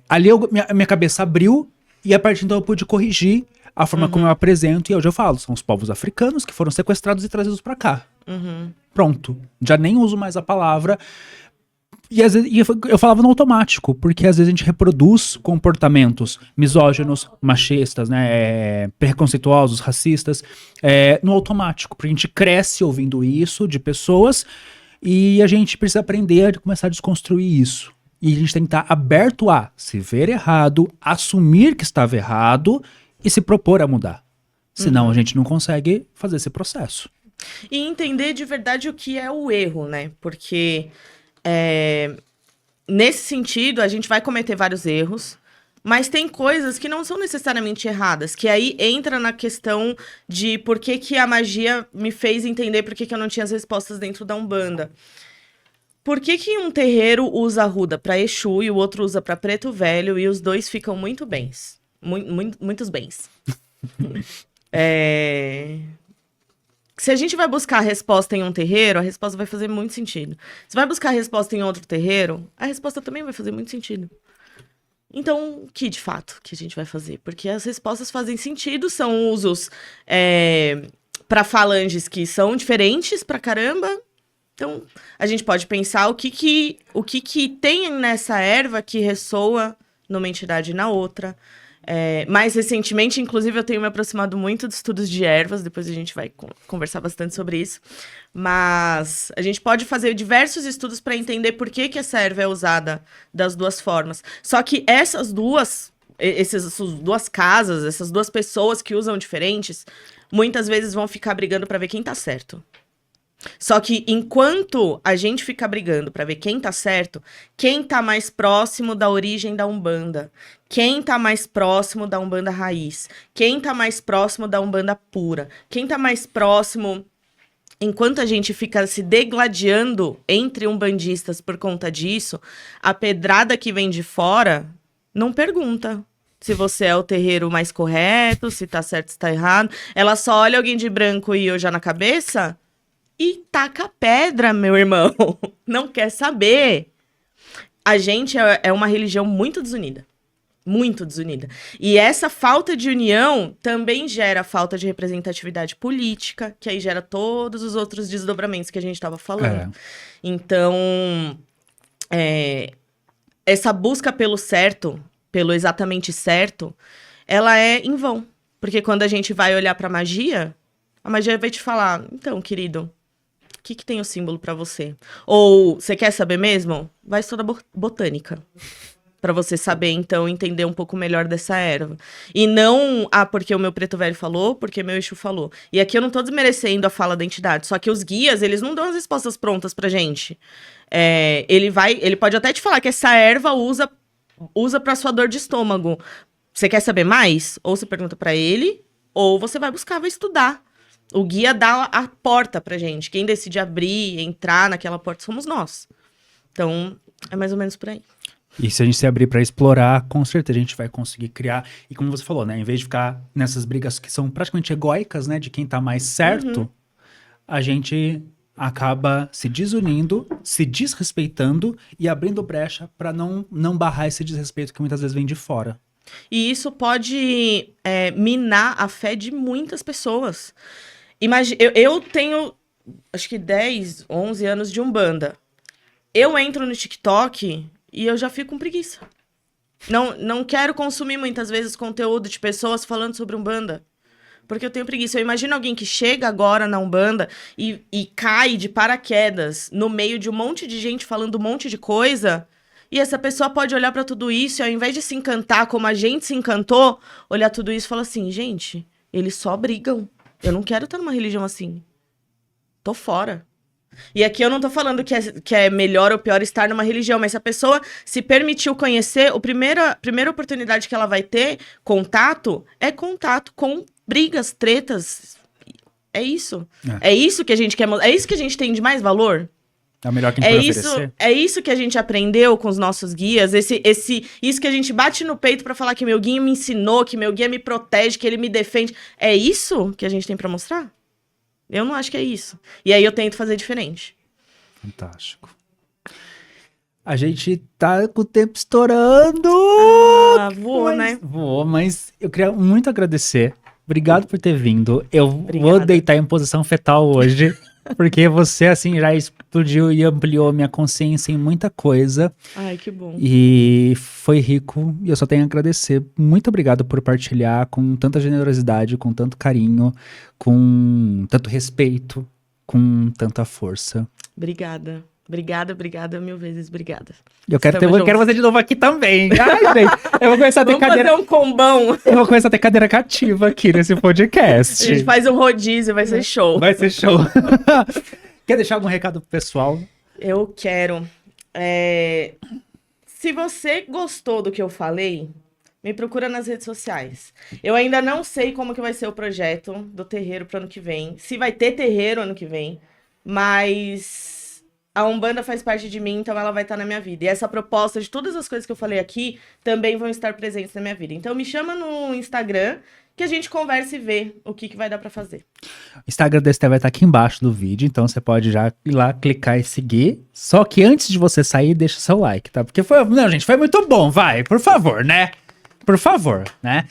ali minha cabeça abriu e a partir então eu pude corrigir a forma como eu apresento. E hoje eu falo, são os povos africanos que foram sequestrados e trazidos pra cá. Pronto, já nem uso mais a palavra. E às vezes eu falava no automático, porque às vezes a gente reproduz comportamentos misóginos, machistas, né, preconceituosos, racistas, no automático, porque a gente cresce ouvindo isso de pessoas e a gente precisa aprender a começar a desconstruir isso. E a gente tem que estar aberto a se ver errado, assumir que estava errado e se propor a mudar. Senão a gente não consegue fazer esse processo. E entender de verdade o que é o erro, né? Porque... nesse sentido, a gente vai cometer vários erros, mas tem coisas que não são necessariamente erradas, que aí entra na questão de por que a magia me fez entender por que eu não tinha as respostas dentro da Umbanda. Por que um terreiro usa arruda para Exu e o outro usa para Preto Velho e os dois ficam muito bens? Muitos bens. Se a gente vai buscar a resposta em um terreiro, a resposta vai fazer muito sentido. Se vai buscar a resposta em outro terreiro, a resposta também vai fazer muito sentido. Então, o que de fato que a gente vai fazer? Porque as respostas fazem sentido, são usos para falanges que são diferentes pra caramba. Então, a gente pode pensar o que tem nessa erva que ressoa numa entidade e na outra. Mais recentemente, inclusive, eu tenho me aproximado muito de estudos de ervas, depois a gente vai conversar bastante sobre isso, mas a gente pode fazer diversos estudos para entender por que essa erva é usada das duas formas. Só que essas duas casas, essas duas pessoas que usam diferentes, muitas vezes vão ficar brigando para ver quem tá certo. Só que enquanto a gente fica brigando pra ver quem tá certo, quem tá mais próximo da origem da Umbanda, quem tá mais próximo da Umbanda raiz, quem tá mais próximo da Umbanda pura, quem tá mais próximo... Enquanto a gente fica se degladiando entre umbandistas por conta disso, a pedrada que vem de fora não pergunta se você é o terreiro mais correto, se tá certo, se tá errado. Ela só olha alguém de branco e eu já na cabeça... E taca pedra, meu irmão. Não quer saber. A gente é uma religião muito desunida. Muito desunida. E essa falta de união também gera falta de representatividade política, que aí gera todos os outros desdobramentos que a gente estava falando. Então, essa busca pelo certo, pelo exatamente certo, ela é em vão. Porque quando a gente vai olhar pra magia, a magia vai te falar, então, querido... O que tem o símbolo pra você? Ou, você quer saber mesmo? Vai estudar botânica. Pra você saber, então, entender um pouco melhor dessa erva. E não, porque o meu Preto Velho falou, porque meu Exu falou. E aqui eu não tô desmerecendo a fala da entidade, só que os guias, eles não dão as respostas prontas pra gente. Ele pode até te falar que essa erva usa pra sua dor de estômago. Você quer saber mais? Ou você pergunta pra ele, ou você vai buscar, vai estudar. O guia dá a porta pra gente. Quem decide abrir, entrar naquela porta somos nós. Então, é mais ou menos por aí. E se a gente se abrir pra explorar, com certeza a gente vai conseguir criar. E como você falou, né? Em vez de ficar nessas brigas que são praticamente egóicas, né? De quem tá mais certo, a gente acaba se desunindo, se desrespeitando e abrindo brecha pra não barrar esse desrespeito que muitas vezes vem de fora. E isso pode minar a fé de muitas pessoas. Eu tenho, acho que 10, 11 anos de Umbanda. Eu entro no TikTok e eu já fico com preguiça. Não quero consumir muitas vezes conteúdo de pessoas falando sobre Umbanda. Porque eu tenho preguiça. Eu imagino alguém que chega agora na Umbanda e cai de paraquedas no meio de um monte de gente falando um monte de coisa. E essa pessoa pode olhar pra tudo isso e ao invés de se encantar como a gente se encantou, olhar tudo isso e falar assim, gente, eles só brigam. Eu não quero estar numa religião assim. Tô fora. E aqui eu não tô falando que é melhor ou pior estar numa religião, mas se a pessoa se permitiu conhecer, a primeira oportunidade que ela vai ter, contato com brigas, tretas. É isso. É isso que a gente quer, é isso que a gente tem de mais valor. É o melhor que a gente pode oferecer. É isso que a gente aprendeu com os nossos guias, isso que a gente bate no peito pra falar que meu guia me ensinou, que meu guia me protege, que ele me defende. É isso que a gente tem pra mostrar? Eu não acho que é isso. E aí eu tento fazer diferente. Fantástico. A gente tá com o tempo estourando. Voou, né? Voou, mas eu queria muito agradecer. Obrigado por ter vindo. Eu Obrigada. vou deitar em posição fetal hoje, porque você, assim, já explodiu e ampliou minha consciência em muita coisa. Ai, que bom. E foi rico, e eu só tenho a agradecer. Muito obrigado por partilhar com tanta generosidade, com tanto carinho, com tanto respeito, com tanta força. Obrigada. Obrigada, 1000 vezes obrigada. Eu quero você de novo aqui também. Ai, gente, eu vou começar a ter Vamos cadeira. fazer um combão. Eu vou começar a ter cadeira cativa aqui nesse podcast. A gente faz um rodízio, vai ser show. Vai ser show. Quer deixar algum recado pro pessoal? Eu quero. Se você gostou do que eu falei, me procura nas redes sociais. Eu ainda não sei como que vai ser o projeto do terreiro pro ano que vem. Se vai ter terreiro ano que vem, mas a Umbanda faz parte de mim, então ela vai estar na minha vida. E essa proposta de todas as coisas que eu falei aqui também vão estar presentes na minha vida. Então me chama no Instagram que a gente conversa e vê o que vai dar pra fazer. O Instagram da Esté vai estar aqui embaixo do vídeo, então você pode já ir lá, clicar e seguir. Só que antes de você sair, deixa seu like, tá? Porque não, gente, foi muito bom, vai, por favor, né? Por favor, né?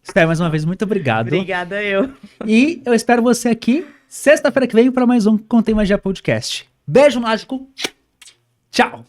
Esté, mais uma vez, muito obrigado. Obrigada, eu. E eu espero você aqui sexta-feira que vem para mais um Contém Magia Podcast. Beijo mágico. Tchau.